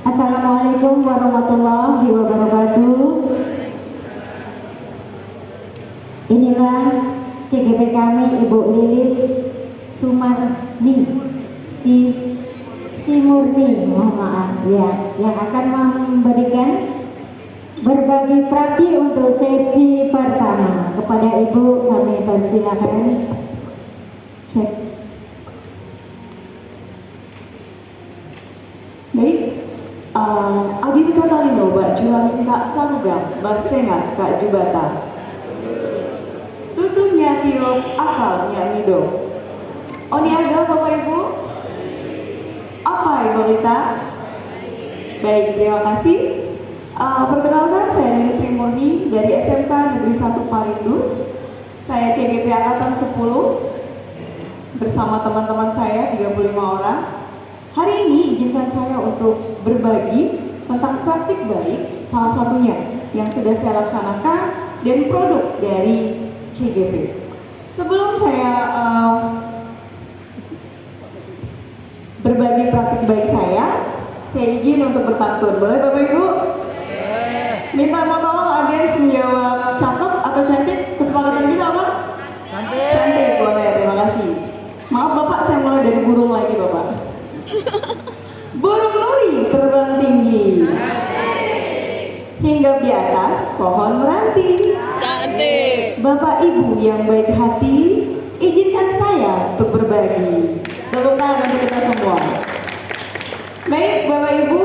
Assalamualaikum warahmatullahi wabarakatuh. Inilah CGP kami, Ibu Lilis Sumarni si Murni, mohon maaf ya, yang akan memberikan berbagi praktik untuk sesi pertama. Kepada Ibu kami persilakan. Cek. Baik, Adin Katalino, Mbak Julamin Kak Sanggam, Mbak Sengat Kak Jubata, Tutuhnya Tio Akal Nyamido, Oni Aga Bapak Ibu, apa Ibu Rita? Baik, terima kasih. Perkenalkan, saya Lilis Murni dari SMK Negeri 1 Parindu. Saya CGP Angkatan 10 bersama teman-teman saya 35 orang. Hari ini izinkan saya untuk berbagi tentang praktik baik, salah satunya yang sudah saya laksanakan dan produk dari CGP. Sebelum saya berbagi praktik baik saya izin untuk berpantun. Boleh Bapak Ibu? Minta mau tolong audiens menjawab cakep atau cantik. Kesepakatan kita apa? Cantik. Cantik, boleh. Terima kasih. Maaf Bapak, saya mulai dari burung lagi Bapak. Burung nuri terbang tinggi, hinggap di atas pohon meranti. Cantik. Bapak Ibu yang baik hati, izinkan saya untuk berbagi. Tepuk tangan untuk kita semua. Baik Bapak Ibu,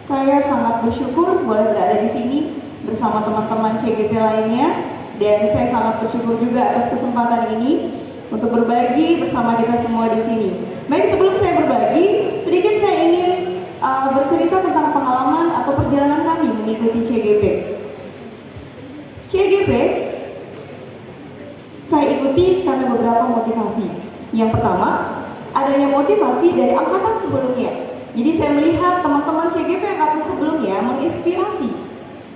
saya sangat bersyukur boleh berada di sini bersama teman-teman CGP lainnya, dan saya sangat bersyukur juga atas kesempatan ini untuk berbagi bersama kita semua di sini. Baik, sebelum saya berbagi, sedikit saya ingin bercerita tentang pengalaman atau perjalanan kami mengikuti CGP. CGP saya ikuti karena beberapa motivasi. Yang pertama, adanya motivasi dari angkatan sebelumnya. Jadi saya melihat teman-teman CGP angkatan sebelumnya menginspirasi.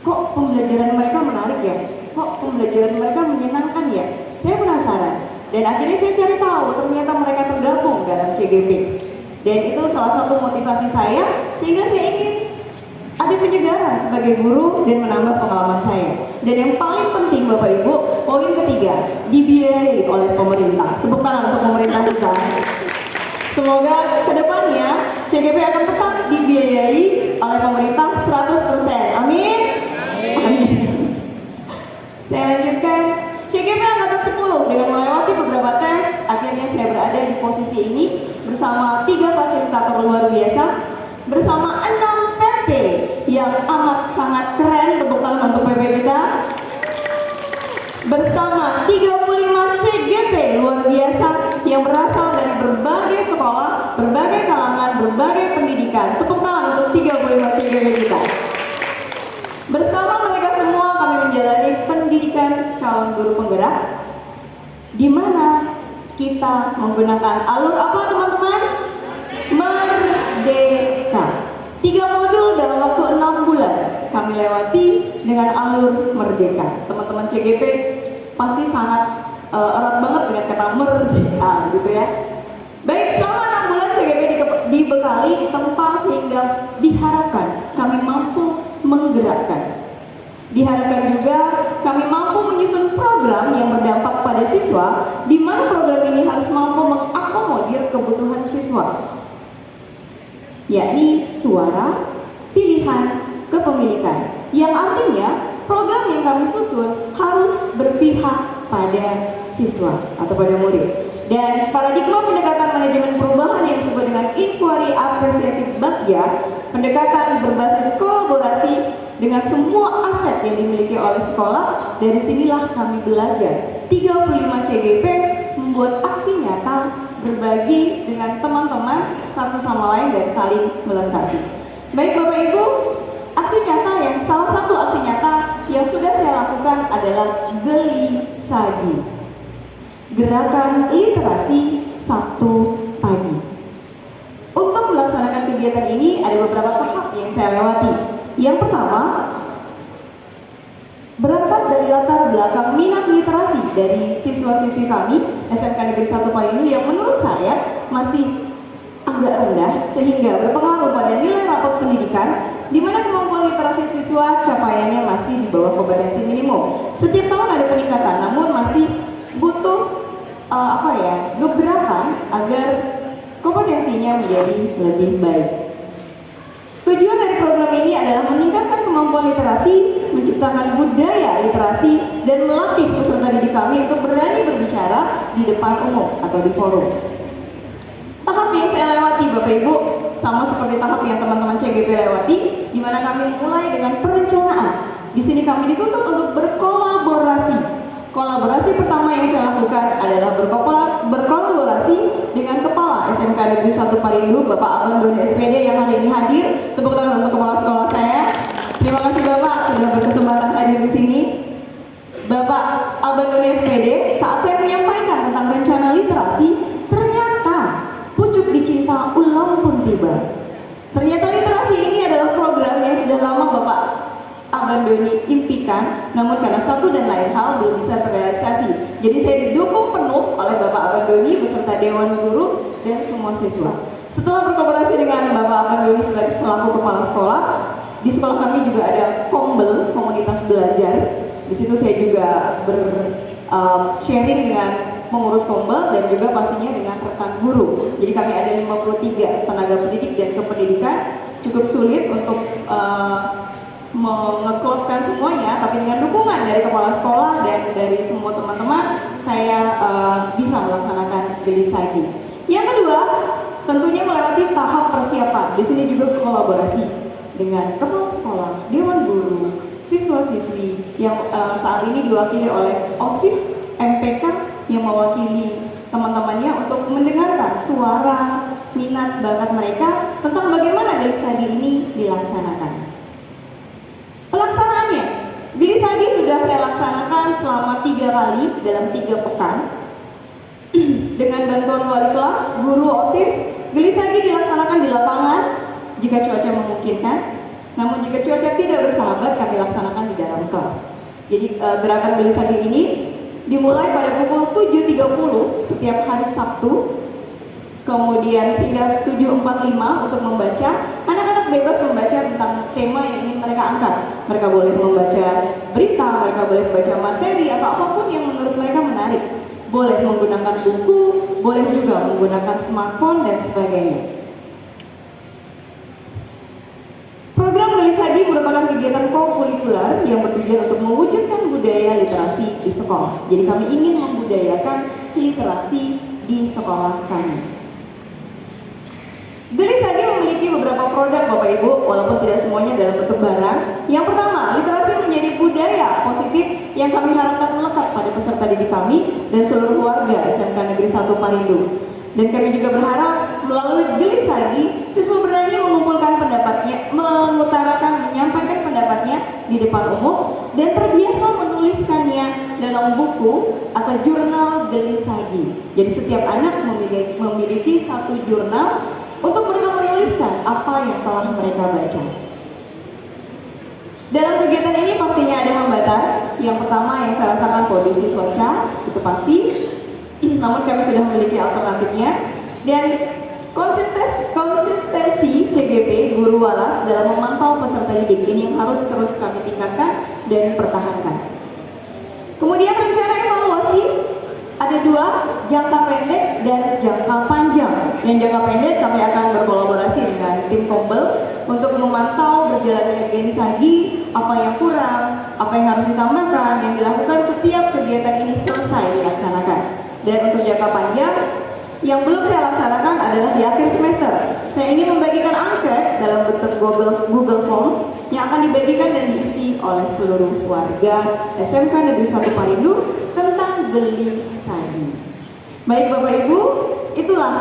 Kok pembelajaran mereka menarik ya? Kok pembelajaran mereka menyenangkan ya? Saya penasaran. Dan akhirnya saya cari tahu ternyata mereka tergabung dalam CGP. Dan itu salah satu motivasi saya, sehingga saya ingin ada penyegaran sebagai guru dan menambah pengalaman saya. Dan yang paling penting Bapak Ibu, poin ketiga, dibiayai oleh pemerintah. Tepuk tangan untuk pemerintah kita. Semoga kedepannya CGP akan tetap dibiayai oleh pemerintah 100%. Amin. Amin. Saya lanjutkan. CGP Angkatan 10 dengan melewati beberapa tes, akhirnya saya berada di posisi ini bersama 3 fasilitator luar biasa, bersama 6 PP yang amat sangat keren, tepuk tangan untuk PP kita, bersama 35 CGP luar biasa yang berasal dari berbagai sekolah, berbagai kalangan, berbagai pendidikan. Tepuk tangan untuk 35 CGP kita. Bersama mereka semua kami menjalani pendidikan calon guru penggerak, di mana kita menggunakan alur apa teman-teman? Merdeka. 3 modul dalam waktu 6 bulan kami lewati dengan alur merdeka. Teman-teman CGP pasti sangat erat banget dengan kata merdeka gitu ya. Baik, selama 6 bulan CGP dibekali, ditempa sehingga diharapkan kami mampu menggerakkan. Diharapkan juga kami mampu menyusun program yang berdampak pada siswa, di mana program ini harus mampu mengakomodir kebutuhan siswa, yakni suara, pilihan, kepemilikan. Yang artinya program yang kami susun harus berpihak pada siswa atau pada murid. Dan paradigma pendekatan manajemen perubahan yang disebut dengan inquiry apresiatif Bagja, pendekatan berbasis kolaborasi dengan semua aset yang dimiliki oleh sekolah. Dari sinilah kami belajar 35 CGP membuat aksi nyata, berbagi dengan teman-teman satu sama lain dan saling melengkapi. Baik Bapak Ibu, aksi nyata yang salah satu aksi nyata yang sudah saya lakukan adalah Geli Sagi, gerakan literasi Sabtu pagi. Untuk melaksanakan kegiatan ini ada beberapa tahap yang saya lewati. Yang pertama, berangkat dari latar belakang minat literasi dari siswa-siswi kami SMK Negeri 1 Parindu yang menurut saya masih agak rendah sehingga berpengaruh pada nilai rapot pendidikan di mana kemampuan literasi siswa capaiannya masih di bawah kompetensi minimum. Setiap tahun ada peningkatan, namun masih butuh gebrakan agar kompetensinya menjadi lebih baik. Tujuan dari program ini adalah meningkatkan kemampuan literasi, menciptakan budaya literasi, dan melatih peserta didik kami untuk berani berbicara di depan umum atau di forum. Tahap yang saya lewati Bapak Ibu sama seperti tahap yang teman-teman CGP lewati, di mana kami mulai dengan perencanaan. Di sini kami dituntut untuk berkolaborasi. Kolaborasi pertama yang saya lakukan adalah berkolaborasi dengan Kepala SMK Negeri 1 Parindu, Bapak Abang Doni SPD yang hari ini hadir. Tepuk tangan untuk kepala sekolah saya. Terima kasih Bapak sudah berkesempatan hadir di sini. Bapak Abang Doni SPD, saat saya menyampaikan tentang rencana literasi, ternyata pucuk dicinta ulang pun tiba. Ternyata literasi ini adalah program yang sudah lama Bapak Abang Doni impikan, namun karena satu dan lain hal belum bisa terrealisasi. Jadi saya didukung penuh oleh Bapak Abang Doni beserta Dewan Guru dan semua siswa. Setelah berkolaborasi dengan Bapak Abang Doni sebagai selaku kepala sekolah, di sekolah kami juga ada Kombel, komunitas belajar. Di situ saya juga sharing dengan pengurus Kombel dan juga pastinya dengan rekan guru. Jadi kami ada 53 tenaga pendidik dan kependidikan. Cukup sulit untuk mengeklopkan semuanya, tapi dengan dukungan dari kepala sekolah dan dari semua teman-teman, saya bisa melaksanakan Gelisagi. Yang kedua, tentunya melewati tahap persiapan. Di sini juga kolaborasi dengan kepala sekolah, dewan guru, siswa-siswi yang saat ini diwakili oleh OSIS MPK yang mewakili teman-temannya untuk mendengarkan suara, minat, bakat mereka tentang bagaimana Gelisagi ini dilaksanakan. Pelaksanaannya, Gelisagi sudah saya laksanakan selama 3 kali dalam 3 pekan dengan bantuan wali kelas, guru OSIS. Gelisagi dilaksanakan di lapangan jika cuaca memungkinkan, namun jika cuaca tidak bersahabat kami laksanakan di dalam kelas. Jadi gerakan Gelisagi ini dimulai pada pukul 7.30 setiap hari Sabtu, kemudian hingga 7.45 untuk membaca. Anak-anak bebas membaca tentang tema yang ingin mereka angkat. Mereka boleh membaca berita, mereka boleh membaca materi atau apapun yang menurut mereka menarik. Boleh menggunakan buku, boleh juga menggunakan smartphone dan sebagainya. Program Gelisagi merupakan kegiatan kokurikuler yang bertujuan untuk mewujudkan budaya literasi di sekolah. Jadi kami ingin membudayakan literasi di sekolah kami. Gelisagi memiliki beberapa produk Bapak Ibu, walaupun tidak semuanya dalam bentuk barang. Yang pertama, literasi menjadi budaya positif yang kami harapkan melekat pada peserta didik kami dan seluruh warga SMK Negeri 1 Parindu. Dan kami juga berharap melalui Gelisagi, siswa berani mengumpulkan pendapatnya, mengutarakan, menyampaikan pendapatnya di depan umum dan terbiasa menuliskannya dalam buku atau jurnal Gelisagi. Jadi setiap anak memiliki satu jurnal untuk mereka menuliskan apa yang telah mereka baca. Dalam kegiatan ini pastinya ada hambatan. Yang pertama yang saya rasakan kondisi cuaca, itu pasti. Namun kami sudah memiliki alternatifnya. Dan konsistensi CGP Guru Walas dalam memantau peserta didik ini yang harus terus kami tingkatkan dan pertahankan. Kemudian rencana evaluasi ada 2, jangka pendek dan jangka panjang. Yang jangka pendek kami akan berkolaborasi dengan tim Kombel untuk memantau berjalannya Gelisagi, apa yang kurang, apa yang harus ditambahkan, yang dilakukan setiap kegiatan ini selesai dilaksanakan. Dan untuk jangka panjang, yang belum saya laksanakan adalah di akhir semester. Saya ingin membagikan angket dalam bentuk Google Form yang akan dibagikan dan diisi oleh seluruh warga SMK Negeri 1 Parindu tentang Gelisagi. Baik Bapak Ibu, itulah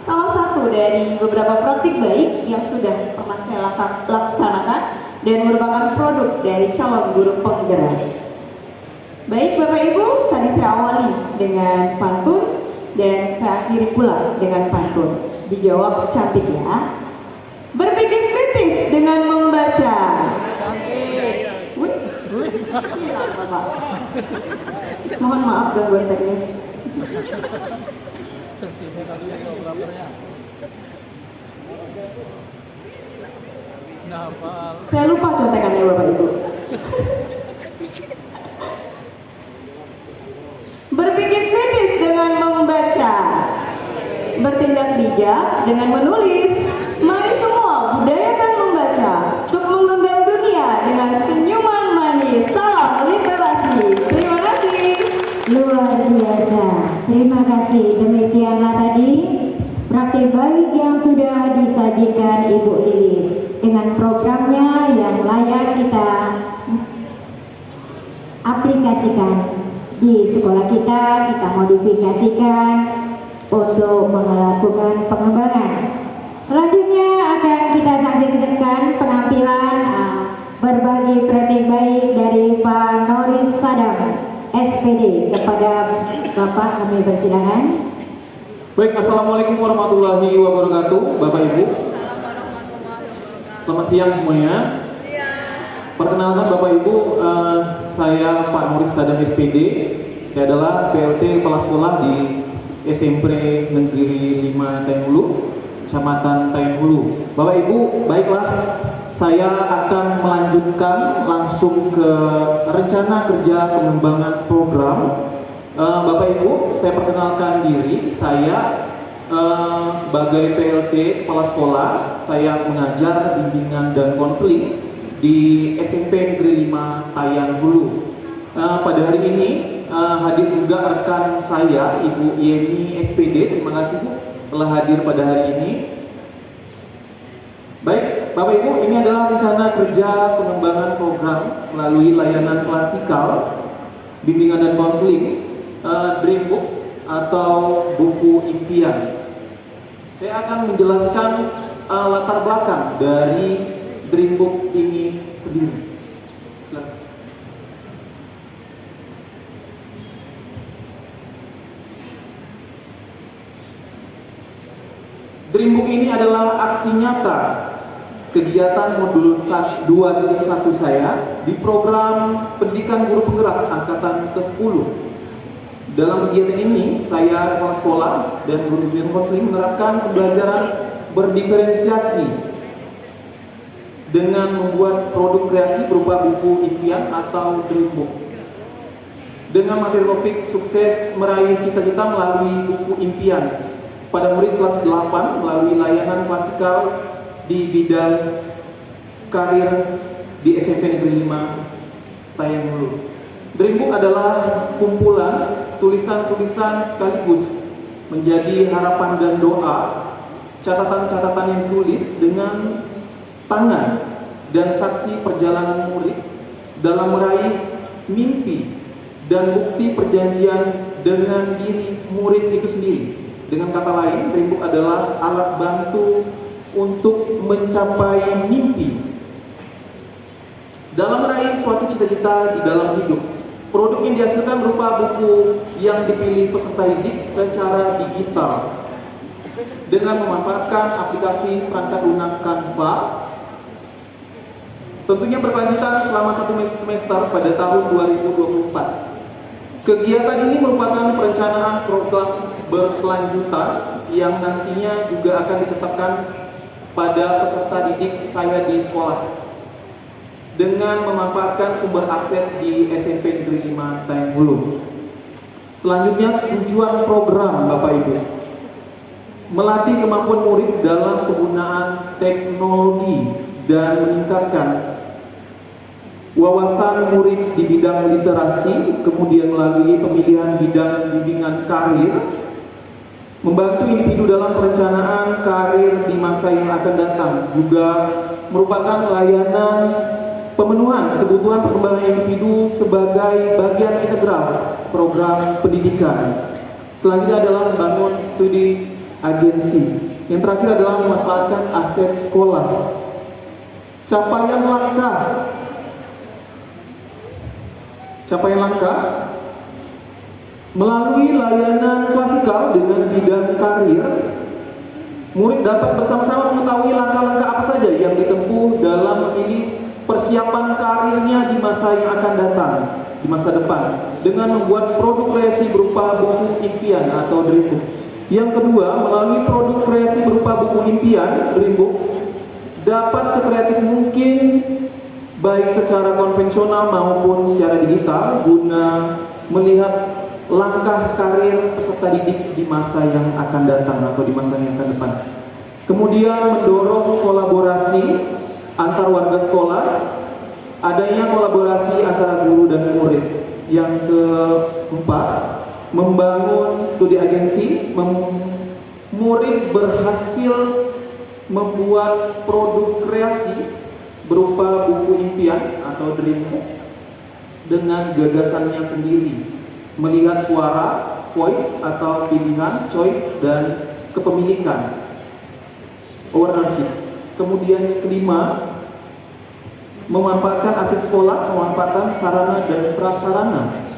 salah satu dari beberapa praktik baik yang sudah pernah saya laksanakan dan merupakan produk dari calon guru penggerak. Baik Bapak Ibu, tadi saya awali dengan pantun dan saya akhiri pula dengan pantun. Dijawab cantik ya. Berpikir kritis dengan membaca. Cantik. Hilang Bapak. Mohon maaf gangguan teknis. Sertifikasi operatornya. Nah, hafal. Saya lupa contekannya Bapak Ibu. Berpikir kritis dengan membaca. Bertindak bijak dengan menulis. Mari semua budayakan membaca untuk menggenggam dunia dengan senyuman manis. Salam literasi. Terima kasih. Luar biasa. Terima kasih. Demikianlah tadi praktik baik yang sudah disajikan Ibu Lilis dengan programnya yang layak kita aplikasikan di sekolah kita modifikasikan untuk melakukan pengembangan. Selanjutnya akan kita saksikan penampilan berbagi praktik baik dari Pak Noris Sadam SPD. Kepada Bapak kami persilakan. Baik, Assalamualaikum warahmatullahi wabarakatuh, Bapak Ibu. Selamat siang semuanya. Perkenalkan Bapak Ibu, saya Pak Noris Sadam SPD. Saya adalah PLT Kepala Sekolah di SMP Negeri 5 Tayan Hulu, Kecamatan Tayan Hulu. Bapak Ibu, baiklah, saya akan melanjutkan langsung ke rencana kerja pengembangan program. Bapak Ibu, saya perkenalkan diri, saya sebagai PLT Kepala Sekolah, saya mengajar bimbingan dan konseling di SMP Negeri 5 Tayan Hulu. Pada hari ini hadir juga rekan saya, Ibu Yeni SPD. Terima kasih Bu telah hadir pada hari ini. Baik, Bapak Ibu, ini adalah rencana kerja pengembangan program melalui layanan klasikal, bimbingan dan konseling, Dreambook atau buku impian. Saya akan menjelaskan latar belakang dari Dreambook ini sendiri. Dreambook ini adalah aksi nyata kegiatan modul 2.1 saya di program pendidikan guru penggerak angkatan ke-10. Dalam kegiatan ini, saya kepala sekolah dan guru bimbingan konseling menerapkan pembelajaran berdiferensiasi dengan membuat produk kreasi berupa buku impian atau Dreambook. Dengan materi topik sukses meraih cita-cita melalui buku impian pada murid kelas 8 melalui layanan klasikal di bidang karir di SMP Negeri 5 Tayan Hulu. Dreambook adalah kumpulan tulisan-tulisan sekaligus menjadi harapan dan doa, catatan-catatan yang tulis dengan tangan dan saksi perjalanan murid dalam meraih mimpi dan bukti perjanjian dengan diri murid itu sendiri. Dengan kata lain, Dreambook adalah alat bantu untuk mencapai mimpi dalam meraih suatu cita-cita di dalam hidup. Produk yang dihasilkan berupa buku yang dipilih peserta didik secara digital dengan memanfaatkan aplikasi perangkat lunak Canva. Tentunya berkelanjutan selama 1 semester pada tahun 2024. Kegiatan ini merupakan perencanaan program berkelanjutan yang nantinya juga akan ditetapkan pada peserta didik saya di sekolah dengan memanfaatkan sumber aset di SMP Negeri 5 Tayan Hulu. Selanjutnya, tujuan program Bapak Ibu melatih kemampuan murid dalam penggunaan teknologi dan meningkatkan wawasan murid di bidang literasi, kemudian melalui pemilihan bidang bimbingan karir, membantu individu dalam perencanaan karir di masa yang akan datang, juga merupakan layanan pemenuhan kebutuhan perkembangan individu sebagai bagian integral program pendidikan. Selanjutnya adalah membangun studi agensi. Yang terakhir adalah memanfaatkan aset sekolah. Capaian langkah melalui layanan klasikal dengan bidang karir, murid dapat bersama-sama mengetahui langkah-langkah apa saja yang ditempuh dalam memilih persiapan karirnya di masa yang akan datang, di masa depan, dengan membuat produk kreasi berupa buku impian atau dreambook. Yang kedua, melalui produk kreasi berupa buku impian, dreambook, dapat sekreatif mungkin baik secara konvensional maupun secara digital guna melihat langkah karir peserta didik di masa yang akan datang atau di masa yang akan depan. Kemudian mendorong kolaborasi antar warga sekolah, adanya kolaborasi antara guru dan murid. Yang keempat, membangun studi agensi, murid berhasil membuat produk kreasi berupa buku impian atau dreambook dengan gagasannya sendiri, melihat suara, voice atau pilihan, choice, dan kepemilikan, ownership. Kemudian kelima, memanfaatkan aset sekolah, memanfaatkan sarana dan prasarana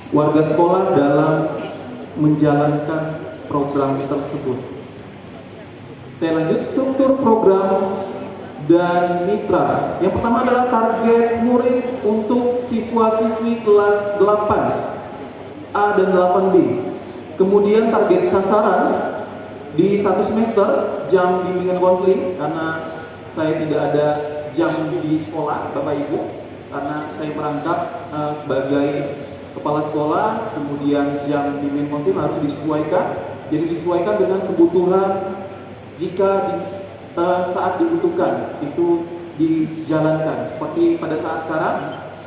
warga sekolah dalam menjalankan program tersebut. Saya lanjut, struktur program dan mitra. Yang pertama adalah target murid untuk siswa-siswi kelas 8A dan 8B. Kemudian target sasaran di satu semester jam bimbingan konseling, karena saya tidak ada jam di sekolah Bapak Ibu, karena saya merangkap sebagai kepala sekolah, kemudian jam bimbingan konseling harus disesuaikan. Jadi disesuaikan dengan kebutuhan, jika saat dibutuhkan itu dijalankan. Seperti pada saat sekarang,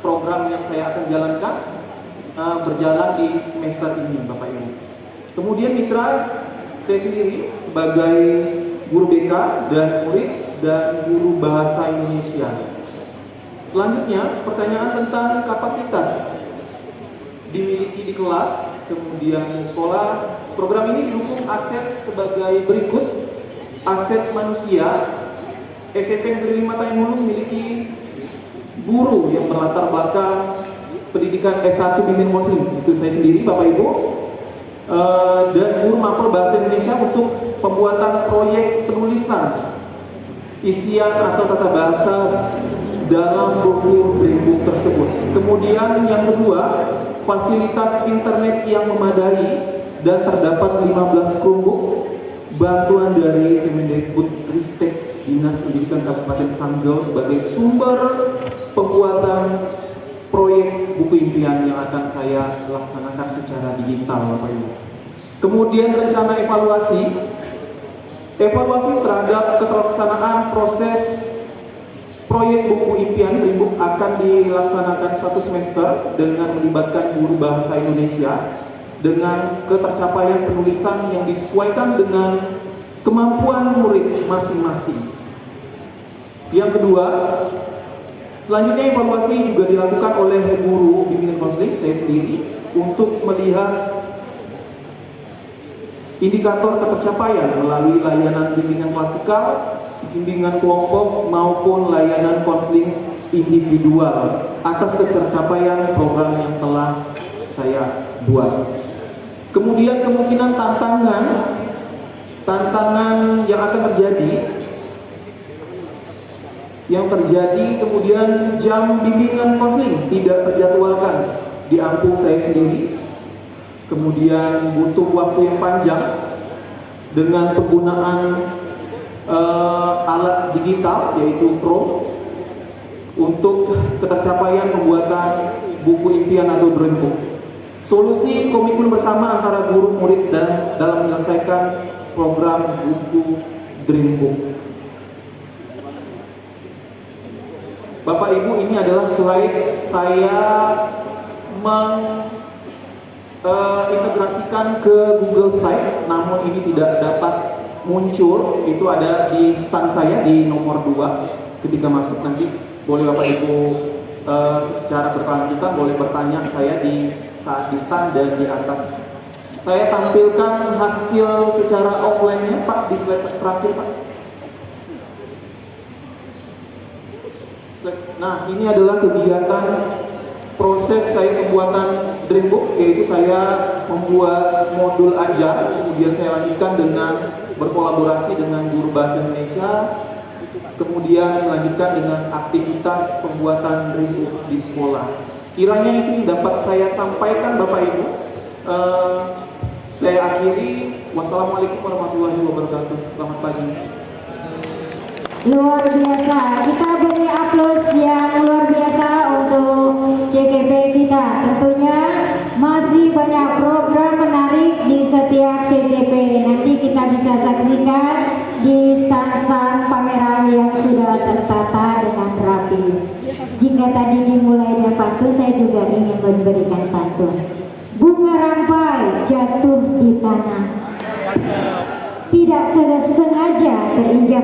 program yang saya akan jalankan berjalan di semester ini Bapak Ibu. Kemudian mitra, saya sendiri sebagai guru BK dan murid dan guru bahasa Indonesia. Selanjutnya, pertanyaan tentang kapasitas dimiliki di kelas, kemudian sekolah. Program ini didukung aset sebagai berikut. Aset manusia, SMP Negeri 5 Tayan Hulu memiliki guru yang berlatar belakang pendidikan S1 bimbingan konseling, itu saya sendiri Bapak Ibu, dan guru mapel bahasa Indonesia untuk pembuatan proyek penulisan isian atau tata bahasa dalam buku dreambook tersebut. Kemudian yang kedua, fasilitas internet yang memadai dan terdapat 15 Chromebook, bantuan dari Kemendikbudristek Dinas Pendidikan Kabupaten Sanggau sebagai sumber pembuatan proyek buku impian yang akan saya laksanakan secara digital Bapak Ibu. Kemudian rencana evaluasi terhadap keterlaksanaan proses proyek buku impian dreambook akan dilaksanakan satu semester dengan melibatkan guru bahasa Indonesia dengan ketercapaian penulisan yang disesuaikan dengan kemampuan murid masing-masing. Yang kedua, selanjutnya evaluasi juga dilakukan oleh guru bimbingan konseling, saya sendiri, untuk melihat indikator ketercapaian melalui layanan bimbingan klasikal, bimbingan kelompok, maupun layanan konseling individual atas ketercapaian program yang telah saya buat. Kemudian kemungkinan tantangan yang akan terjadi, kemudian jam bimbingan konseling tidak terjadwalkan di Ampu saya sendiri, kemudian butuh waktu yang panjang dengan penggunaan alat digital yaitu Chrome untuk ketercapaian pembuatan buku impian atau dreambook. Solusi komitmen bersama antara guru murid dan dalam menyelesaikan program buku dreambook. Bapak Ibu, ini adalah slide saya mengintegrasikan ke Google Site, namun ini tidak dapat muncul. Itu ada di stand saya di nomor 2. Ketika masuk nanti boleh Bapak Ibu secara berkelanjutan boleh bertanya saya di saat di stand dan di atas. Saya tampilkan hasil secara offline-nya Pak di slide terakhir Pak. Nah, ini adalah kegiatan proses saya pembuatan dreambook, yaitu saya membuat modul ajar, kemudian saya lanjutkan dengan berkolaborasi dengan guru bahasa Indonesia, kemudian melanjutkan dengan aktivitas pembuatan dreambook di sekolah. Kiranya itu dapat saya sampaikan Bapak Ibu. Saya akhiri. Wassalamualaikum warahmatullahi wabarakatuh. Selamat pagi. Luar biasa, kita beri aplaus yang luar biasa untuk CGP kita. Tentunya masih banyak program menarik di setiap CGP. Nanti kita bisa saksikan di stand-stand pameran yang sudah tertata dengan rapi. Jika tadi dimulai dengan pantun, saya juga ingin memberikan pantun. Bunga rampai jatuh di tanah, tidak sengaja terinjak